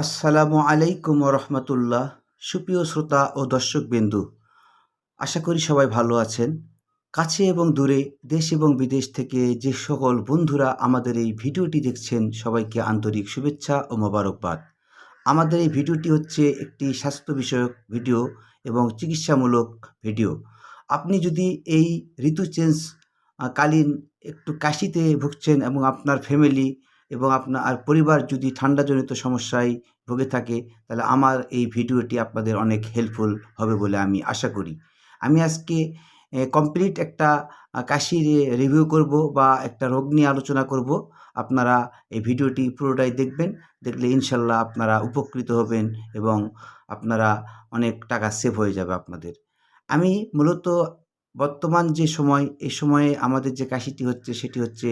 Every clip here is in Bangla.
আসসালামু আলাইকুম রহমতুল্লাহ। সুপ্রিয় শ্রোতা ও দর্শকবিন্দু, আশা করি সবাই ভালো আছেন। কাছে এবং দূরে, দেশ এবং বিদেশ থেকে যে সকল বন্ধুরা আমাদের এই ভিডিওটি দেখছেন, সবাইকে আন্তরিক শুভেচ্ছা ও মোবারকবাদ। আমাদের এই ভিডিওটি হচ্ছে একটি স্বাস্থ্য বিষয়ক ভিডিও এবং চিকিৎসামূলক ভিডিও। আপনি যদি এই ঋতু চেঞ্জ কালীন একটু কাশিতে ভুগছেন এবং আপনার ফ্যামিলি এবং আপনার পরিবার যদি ঠান্ডাজনিত সমস্যায় ভুগে থাকে, তাহলে আমার এই ভিডিওটি আপনাদের অনেক হেল্পফুল হবে বলে আমি আশা করি। আমি আজকে কমপ্লিট একটা কাশির রিভিউ করব বা একটা রোগ নিয়ে আলোচনা করব। আপনারা এই ভিডিওটি পুরোটাই দেখবেন। দেখলে ইনশাল্লাহ আপনারা উপকৃত হবেন এবং আপনারা অনেক টাকা সেভ হয়ে যাবে আপনাদের। আমি মূলত বর্তমান যে সময়, এই সময়ে আমাদের যে কাশিটি হচ্ছে সেটি হচ্ছে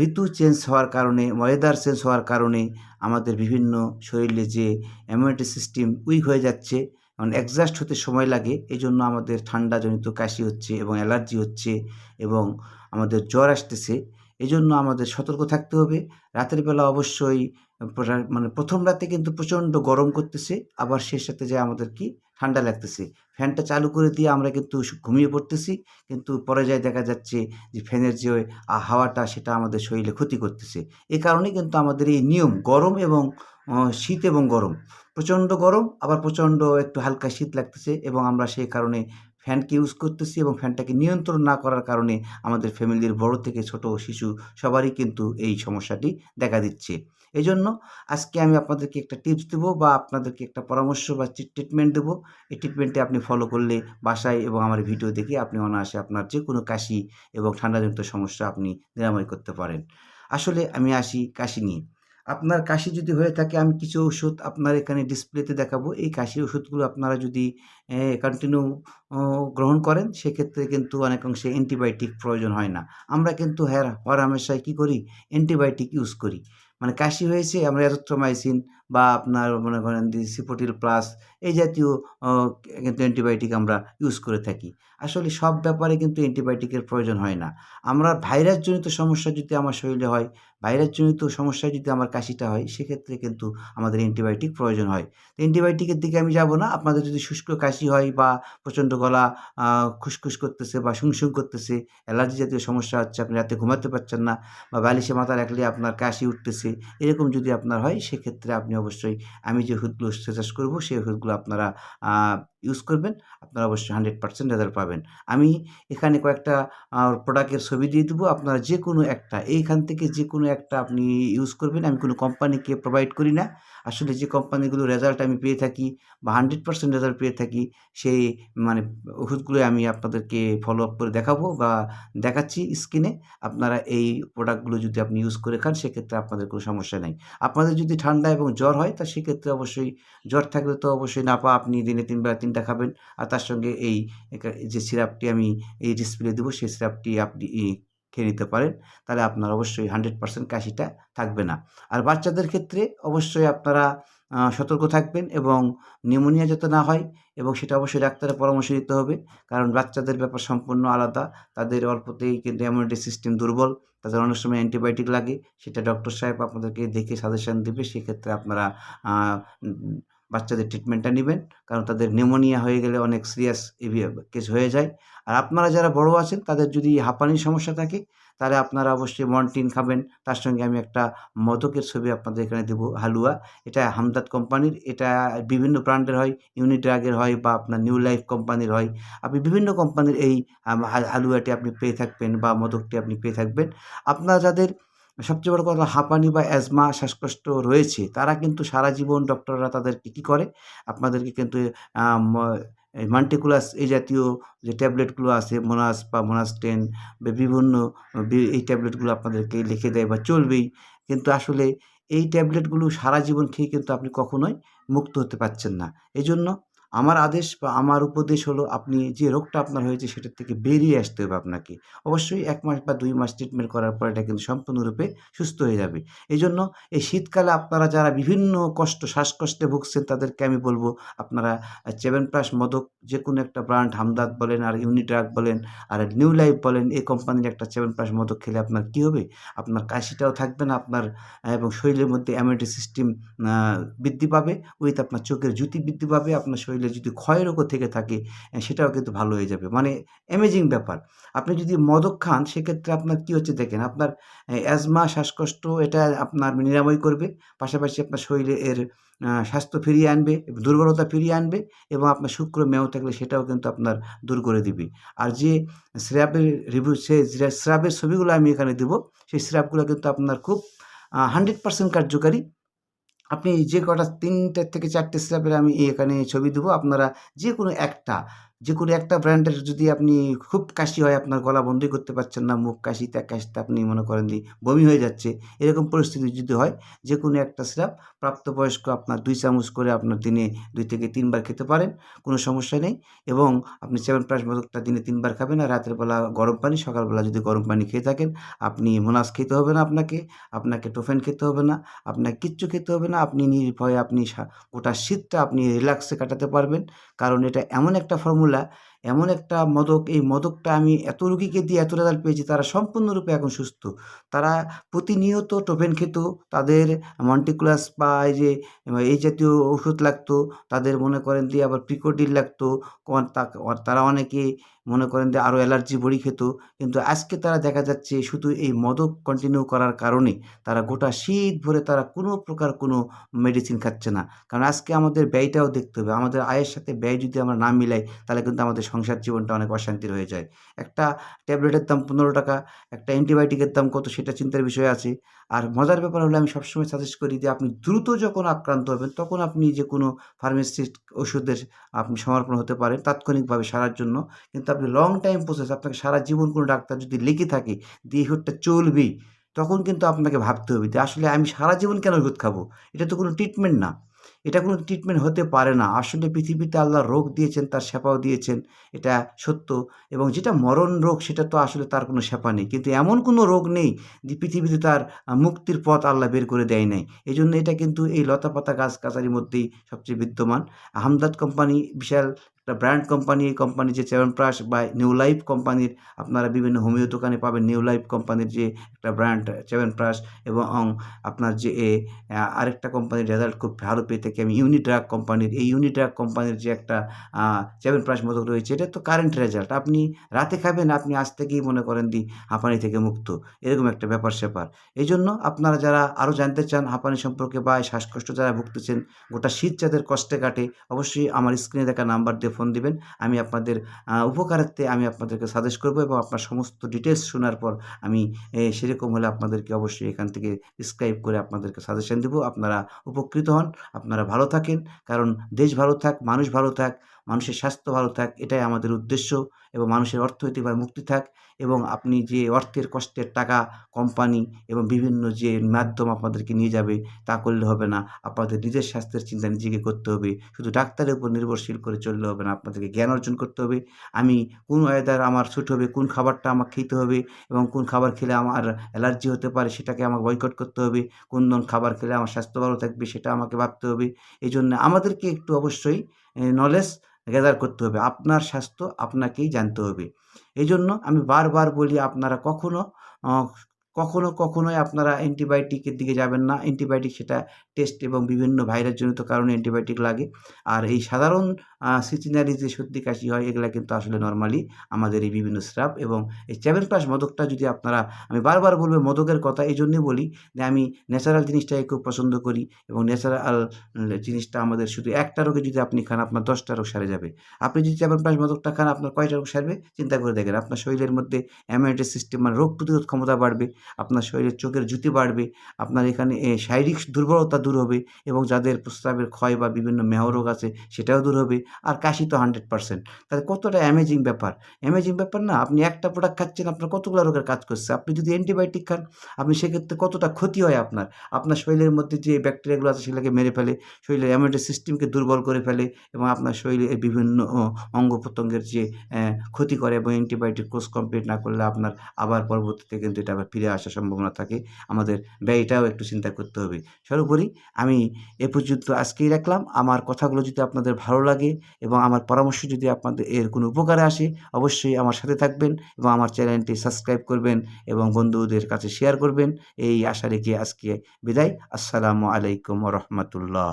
ঋতু চেঞ্জ হওয়ার কারণে, ওয়েদার চেঞ্জ হওয়ার কারণে আমাদের বিভিন্ন শরীরে যে ইমিউনিটি সিস্টেম উইক হয়ে যাচ্ছে, কারণ অ্যাডজাস্ট হতে সময় লাগে। এজন্য আমাদের ঠান্ডাজনিত কাশি হচ্ছে এবং অ্যালার্জি হচ্ছে এবং আমাদের জ্বর আসতেছে। এজন্য আমাদের সতর্ক থাকতে হবে। রাতের বেলা অবশ্যই মানে প্রথম রাতে কিন্তু প্রচণ্ড গরম করতেছে, আবার শেষ রাতে যেয়ে আমাদের কি ঠান্ডা লাগতেছে। ফ্যানটা চালু করে দিয়ে আমরা কিন্তু ঘুমিয়ে পড়তেছি, কিন্তু পরে যায় দেখা যাচ্ছে যে ফ্যানের যে হাওয়াটা সেটা আমাদের শরীরে ক্ষতি করতেছে। এ কারণেই কিন্তু আমাদের এই নিয়ম গরম এবং শীত এবং গরম, প্রচণ্ড গরম আবার প্রচণ্ড একটু হালকা শীত লাগতেছে এবং আমরা সেই কারণে ফ্যানকে ইউজ করতেছি এবং ফ্যানটাকে নিয়ন্ত্রণ না করার কারণে আমাদের ফ্যামিলির বড় থেকে ছোট শিশু সবারই কিন্তু এই সমস্যাটি দেখা দিচ্ছে। এজন্য আজকে আমি আপনাদেরকে একটা টিপস দেবো বা আপনাদেরকে একটা পরামর্শ বা ট্রিটমেন্ট দেবো। এই ট্রিটমেন্টটি আপনি ফলো করলে বাসায় এবং আমার ভিডিও দেখে আপনি অনায়াসে আপনার যে কোনো কাশি এবং ঠান্ডাজনিত সমস্যা আপনি নিরাময় করতে পারেন। আসলে আমি আসি কাশি নিয়ে। আপনার কাশি যদি হয়ে থাকে, আমি কিছু ওষুধ আপনার এখানে ডিসপ্লেতে দেখাবো। এই কাশির ওষুধগুলো আপনারা যদি কন্টিনিউ গ্রহণ করেন, সেক্ষেত্রে কিন্তু অনেকাংশে অ্যান্টিবায়োটিক প্রয়োজন হয় না। আমরা কিন্তু হরহামেশাই কী করি? অ্যান্টিবায়োটিক ইউজ করি। মানে কাশি হয়েছে আমরা এজিথ্রোমাইসিন বা আপনার মনে করেন যে সিপোটিল প্লাস এই জাতীয় অ কিন্তু অ্যান্টিবায়োটিক আমরা ইউজ করে থাকি। আসলে সব ব্যাপারে কিন্তু অ্যান্টিবায়োটিকের প্রয়োজন হয় না। আমরা ভাইরাসজনিত সমস্যা যদি আমার শরীরে হয়, ভাইরাসজনিত সমস্যায় যদি আমার কাশিটা হয়, সেক্ষেত্রে কিন্তু আমাদের অ্যান্টিবায়োটিক প্রয়োজন হয়। তো অ্যান্টিবায়োটিকের দিকে আমি যাব না। আপনাদের যদি শুষ্ক কাশি হয় বা প্রচণ্ড গলা খুসখুস করতেছে বা শুং করতেছে, অ্যালার্জি জাতীয় সমস্যা হচ্ছে, আপনি রাতে ঘুমাতে পারছেন না বা বালিশে মাথা রাখলে আপনার কাশি উঠতেছে, এরকম যদি আপনার হয়, সেক্ষেত্রে আপনি অবশ্যই আমি যে ওষুধগুলো সাজেস্ট করব সেই ওষুধগুলো আপনারা আ ইউজ করবেন। আপনারা অবশ্যই 100% রেজাল্ট পাবেন। আমি এখানে কয়েকটা প্রোডাক্টের ছবি দিয়ে দেবো। আপনারা যেকোনো একটা, এইখান থেকে যেকোনো একটা আপনি ইউজ করবেন। আমি কোনো কোম্পানিকে প্রোভাইড করি না। আসলে যে কোম্পানিগুলো রেজাল্ট আমি পেয়ে থাকি বা 100% রেজাল্ট পেয়ে থাকি, সেই মানে ওষুধগুলোই আমি আপনাদেরকে ফলো আপ করে দেখাবো বা দেখাচ্ছি স্ক্রিনে। আপনারা এই প্রোডাক্টগুলো যদি আপনি ইউজ করে খান, সেক্ষেত্রে আপনাদের কোনো সমস্যা নাই। আপনাদের যদি ঠান্ডা এবং জ্বর হয়, তা সেক্ষেত্রে অবশ্যই জ্বর থাকলে তো অবশ্যই নাপা আপনি দিনে ৩ বেলা ৩ টা খাবেন। আর তার সঙ্গে এই যে সিরাপটি আমি এই ডিসপ্লে দেবো, সেই সিরাপটি আপনি খেয়ে নিতে পারেন। তাহলে আপনার অবশ্যই 100% কাশিটা থাকবে না। আর বাচ্চাদের ক্ষেত্রে অবশ্যই আপনারা সতর্ক থাকবেন এবং নিউমোনিয়া যাতে না হয় এবং সেটা অবশ্যই ডাক্তারের পরামর্শ নিতে হবে। কারণ বাচ্চাদের ব্যাপার সম্পূর্ণ আলাদা। তাদের অল্পতেই কিন্তু ইমিউনিটি সিস্টেম দুর্বল। তাদের অনেক সময় অ্যান্টিবায়োটিক লাগে। সেটা ডক্টর সাহেব আপনাদেরকে দেখে সাজেশন দিবে। সেক্ষেত্রে আপনারা আ উম বাচ্চাদের ট্রিটমেন্টটা নিবেন। কারণ তাদের নিউমোনিয়া হয়ে গেলে অনেক সিরিয়াস কেস হয়ে যায়। আর আপনারা যারা বড় আছেন, তাদের যদি হাঁপানির সমস্যা থাকে, তাহলে আপনারা অবশ্যই মন্টিন খাবেন। তার সঙ্গে আমি একটা মদকের ছবি আপনাদের এখানে দেবো, হালুয়া। এটা হামদার্দ কোম্পানির। এটা বিভিন্ন ব্র্যান্ডের হয়, ইউনিড্রাগের হয় বা আপনার নিউ লাইফ কোম্পানির হয়। আপনি বিভিন্ন কোম্পানির এই হালুয়াটি আপনি পেয়ে থাকবেন বা মদকটি আপনি পেয়ে থাকবেন। আপনারা যাদের সবচেয়ে বড় কথা হাঁপানি বা অ্যাজমা, শ্বাসকষ্ট রয়েছে, তারা কিন্তু সারা জীবন ডক্টররা তাদেরকে কী করে? আপনাদেরকে কিন্তু আ ম এই মাল্টিকুলাস এই জাতীয় যে ট্যাবলেটগুলো আছে, মোনাস বা মোনাস 10 বা বিভিন্ন এই ট্যাবলেটগুলো আপনাদেরকে লিখে দেয় বা চলবেই। কিন্তু আসলে এই ট্যাবলেটগুলো সারা জীবন খেয়ে কিন্তু আপনি কখনোই মুক্ত হতে পারছেন না। এজন্য আমার আদেশ বা আমার উপদেশ হলো আপনি যে রোগটা আপনার হয়েছে সেটার থেকে বেরিয়ে আসতে হবে আপনাকে। অবশ্যই ১ মাস বা ২ মাস ট্রিটমেন্ট করার পর এটা কিন্তু সম্পূর্ণরূপে সুস্থ হয়ে যাবে। এজন্য এই শীতকালে আপনারা যারা বিভিন্ন শ্বাসকষ্টে ভুগছেন তাদেরকে আমি বলব আপনারা চ্যবনপ্রাশ মাদক যেকোনো একটা ব্র্যান্ড হামদর্দ বলেন আর ইউনিড্রাগ বলেন আর নিউ লাইফ বলেন এই কোম্পানির একটা চ্যবনপ্রাশ মাদক খেলে আপনার কী হবে? আপনার কাশিটাও থাকবে না আপনার এবং শরীরের মধ্যে ইমিউনিটি সিস্টেম আ বৃদ্ধি পাবে উইথ আপনার চোখের জ্যোতি বৃদ্ধি পাবে। আপনার শরীরে যদি ক্ষয় রোগও থেকে থাকে সেটাও কিন্তু ভালো হয়ে যাবে। মানে অ্যামেজিং ব্যাপার। আপনি যদি মদক খান সেক্ষেত্রে আপনার কী হচ্ছে দেখেন আপনার অ্যাজমা, শ্বাসকষ্ট এটা আপনার নিরাময় করবে। পাশাপাশি আপনার শরীরে এর স্বাস্থ্য ফিরিয়ে আনবে, দুর্বলতা ফিরিয়ে আনবে এবং আপনার শুক্র, মেহ থাকলে সেটাও কিন্তু আপনার দূর করে দিবে। আর যে স্রাবের রিভিউ যে স্রাবের ছবিগুলো আমি এখানে দিব, সেই স্রাবগুলো কিন্তু আপনার খুব 100% কার্যকারী। আপনি যে কটা ৩ থেকে ৪ টে স্রাবের আমি এখানে ছবি দেবো। আপনারা যেকোনো একটা ব্র্যান্ডের যদি আপনি খুব কাশি হয়, আপনার গলা বন্ধই করতে পারছেন না, মুখ কাশিতে আপনি মনে করেন যে বমি হয়ে যাচ্ছে, এরকম পরিস্থিতি যদি হয়, যেকোনো একটা সিরাপ প্রাপ্তবয়স্ক আপনার ২ চামচ করে আপনার দিনে ২ থেকে ৩ বার খেতে পারেন, কোনো সমস্যা নেই। এবং আপনি চ্যবনপ্রাশ মাদকটা দিনে ৩ বার খাবেন আর রাতের বেলা গরম পানি, সকালবেলা যদি গরম পানি খেয়ে থাকেন, আপনি মোনাস খেতে হবে না আপনাকে টোফেন খেতে হবে না, আপনার কিচ্ছু খেতে হবে না। আপনি নির্ভয়ে আপনি গোটা শীতটা আপনি রিল্যাক্সে কাটাতে পারবেন। কারণ এটা এমন একটা ফর্মুলা, এমন একটা মদক, এই মদকটা আমি এত রোগীকে দিয়ে এত রেজাল্ট পেয়েছি তারা সম্পূর্ণরূপে এখন সুস্থ। তারা প্রতিনিয়ত টোফেন খেত, তাদের মন্টিকুলাস বা এই জাতীয় ওষুধ লাগতো, তাদের মনে করেন যে আবার প্রিকোডিন লাগতো, তারা অনেকে মনে করেন যে আরও অ্যালার্জি বড়ি খেত। কিন্তু আজকে তারা দেখা যাচ্ছে শুধু এই মদক কন্টিনিউ করার কারণে তারা গোটা শীত ভরে তারা কোনো প্রকার কোনো মেডিসিন খাচ্ছে না। কারণ আজকে আমাদের ব্যয়টাও দেখতে হবে। আমাদের আয়ের সাথে ব্যয় যদি আমরা না মিলাই তাহলে কিন্তু আমাদের সংসার জীবনটা অনেক অশান্তির হয়ে যায়। একটা ট্যাবলেটের দাম ৳১৫, একটা অ্যান্টিবায়োটিকের দাম কত সেটা চিন্তার বিষয় আছে। আর মজার ব্যাপার হলো আমি সবসময় সাজেস্ট করি যে আপনি দ্রুত যখন আক্রান্ত হবেন তখন আপনি যেকোনো ফার্মেসিস্ট ওষুধের আপনি সমর্পণ হতে পারেন তাৎক্ষণিকভাবে সারার জন্য। কিন্তু আপনি লং টাইম প্রসেস আপনাকে সারা জীবন কোনো ডাক্তার যদি লিখে থাকে যে এই ওষুধটা চলবেই, তখন কিন্তু আপনাকে ভাবতে হবে যে আসলে আমি সারা জীবন কেন ওষুধ খাবো? এটা তো কোনো ট্রিটমেন্ট না। এটা কোনো ট্রিটমেন্ট হতে পারে না। আসলে পৃথিবীতে আল্লাহ রোগ দিয়েছেন, তার শেফাও দিয়েছেন। এটা সত্য এবং যেটা মরণ রোগ সেটা তো আসলে তার কোনো শেফা নেই। কিন্তু এমন কোনো রোগ নেই যে পৃথিবীতে তার মুক্তির পথ আল্লাহ বের করে দেয় নাই। এজন্য এটা কিন্তু এই লতাপাতা গাছ-গাছালির মধ্যেই সবচেয়ে বিদ্যমান। হামদর্দ কোম্পানি বিশাল একটা ব্র্যান্ড কোম্পানি। এই কোম্পানি যে চ্যবনপ্রাশ বা নিউ লাইফ কোম্পানির আপনারা বিভিন্ন হোমিও দোকানে পাবেন। নিউ লাইফ কোম্পানির যে একটা ব্র্যান্ড চ্যবনপ্রাশ এবং আপনার যে আরেকটা কোম্পানির রেজাল্ট খুব ভালো পেয়ে থাকি আমি ইউনিড্রাগ কোম্পানির। এই ইউনিড্রাগ কোম্পানির যে একটা চ্যবনপ্রাশ মাদক রয়েছে এটা তো কারেন্ট রেজাল্ট। আপনি রাতে খাবেন, আপনি আজ থেকেই মনে করেন হাঁপানি থেকে মুক্ত। এরকম একটা ব্যাপার-স্যাপার। এইজন্য আপনারা যারা আরও জানতে চান হাঁপানি সম্পর্কে বা শ্বাসকষ্ট যারা ভুগতেছেন, গোটা শীত যাদের কষ্টে কাটে, অবশ্যই আমার স্ক্রিনে দেখা নাম্বার দিয়ে ফোন দিবেন। আমি আপনাদের উপকারার্থে আমি আপনাদেরকে সাজেস্ট করব এবং আপনার সমস্ত ডিটেইলস শোনার পর আমি সেরকম হলে আপনাদেরকে অবশ্যই এখান থেকে প্রেসক্রাইব করে আপনাদেরকে সাজেশন দিব। আপনারা উপকৃত হন, আপনারা ভালো থাকেন। কারণ দেশ ভালো থাক, মানুষ ভালো থাক, মানুষের স্বাস্থ্য ভালো থাক এটাই আমাদের উদ্দেশ্য এবং মানুষের অর্থনৈতিকভাবে মুক্তি থাক এবং আপনি যে অর্থের কষ্টের টাকা কোম্পানি এবং বিভিন্ন যে মাধ্যম আপনাদেরকে নিয়ে যাবে তা করলে হবে না। আপনাদের নিজের স্বাস্থ্যের চিন্তা নিজেকে করতে হবে। শুধু ডাক্তারের উপর নির্ভরশীল করে চললে হবে না। আপনাদেরকে জ্ঞান অর্জন করতে হবে। আমি কোন ওয়েদার আমার স্যুট হবে, কোন খাবারটা আমার খেতে হবে এবং কোন খাবার খেলে আমার অ্যালার্জি হতে পারে সেটাকে আমাকে বয়কট করতে হবে। কোন খাবার খেলে আমার স্বাস্থ্য ভালো থাকবে সেটা আমাকে ভাবতে হবে। এজন্য আমাদেরকে একটু অবশ্যই নলেজ গ্যাদার করতে হবে। আপনার স্বাস্থ্য আপনাকেই জানতে হবে। এজন্য আমি বারবার বলি আপনারা অ কখনোই আপনারা অ্যান্টিবায়োটিকের দিকে যাবেন না। অ্যান্টিবায়োটিক সেটা টেস্ট এবং বিভিন্ন ভাইরাসজনিত কারণে অ্যান্টিবায়োটিক লাগে। আর এই সাধারণ সিজনারি যে সর্দি কাশি হয় এগুলা কিন্তু আসলে নরমালি আমাদের এই বিভিন্ন স্রাব এবং এই চ্যবনপ্রাশ মাদকটা যদি আপনারা আমি বারবার বলব মাদকের কথা এজন্যই বলি যে আমি ন্যাচারাল জিনিসটাকে খুব পছন্দ করি এবং ন্যাচারাল জিনিসটা আমাদের শুধু একটা রোগে যদি আপনি খান আপনার ১০ টা রোগ সারে যাবে। আপনি যদি চ্যবনপ্রাশ মাদকটা খান আপনার কয়টা রোগ সারবে? চিন্তা করে দেখেন। আপনার শরীরের মধ্যে ইমিউনিটি সিস্টেম মানে রোগ প্রতিরোধ ক্ষমতা বাড়বে। আপনার শরীরের চোখের জ্যোতি বাড়বে, আপনার এখানে শারীরিক দুর্বলতা দূর হবে এবং যাদের প্রস্রাবের ক্ষয় বা বিভিন্ন মেহরোগ আছে সেটাও দূর হবে। আর কাশি তো 100%। তাহলে কতটা অ্যামেজিং ব্যাপার! অ্যামেজিং ব্যাপার না? আপনি একটা প্রোডাক্ট খাচ্ছেন, আপনার কতগুলা রোগের কাজ করছে। আপনি যদি অ্যান্টিবায়োটিক খান, আপনি সেক্ষেত্রে কতটা ক্ষতি হয় আপনার। আপনার শরীরের মধ্যে যে ব্যাকটেরিয়াগুলো আছে সেগুলোকে মেরে ফেলে, শরীরের ইমিউনিটি সিস্টেমকে দুর্বল করে ফেলে এবং আপনার শরীরে বিভিন্ন অঙ্গ-প্রত্যঙ্গের যে ক্ষতি করে এবং অ্যান্টিবায়োটিক কোর্স কমপ্লিট না করলে আপনার আবার পরবর্তীতে কিন্তু এটা আবার ফিরে আসার সম্ভাবনা থাকে। আমাদের ব্যয়টাও একটু চিন্তা করতে হবে। সর্বোপরি আমি এ পর্যন্ত আজকেই রাখলাম। আমার কথাগুলো যদি আপনাদের ভালো লাগে এবং আমার পরামর্শ যদি আপনাদের এর কোনো উপকারে আসে, অবশ্যই আমার সাথে থাকবেন এবং আমার চ্যানেলটি সাবস্ক্রাইব করবেন এবং বন্ধুদের কাছে শেয়ার করবেন। এই আশা রেখে আজকে বিদায়। আসসালামু আলাইকুম ওয়া রাহমাতুল্লাহ।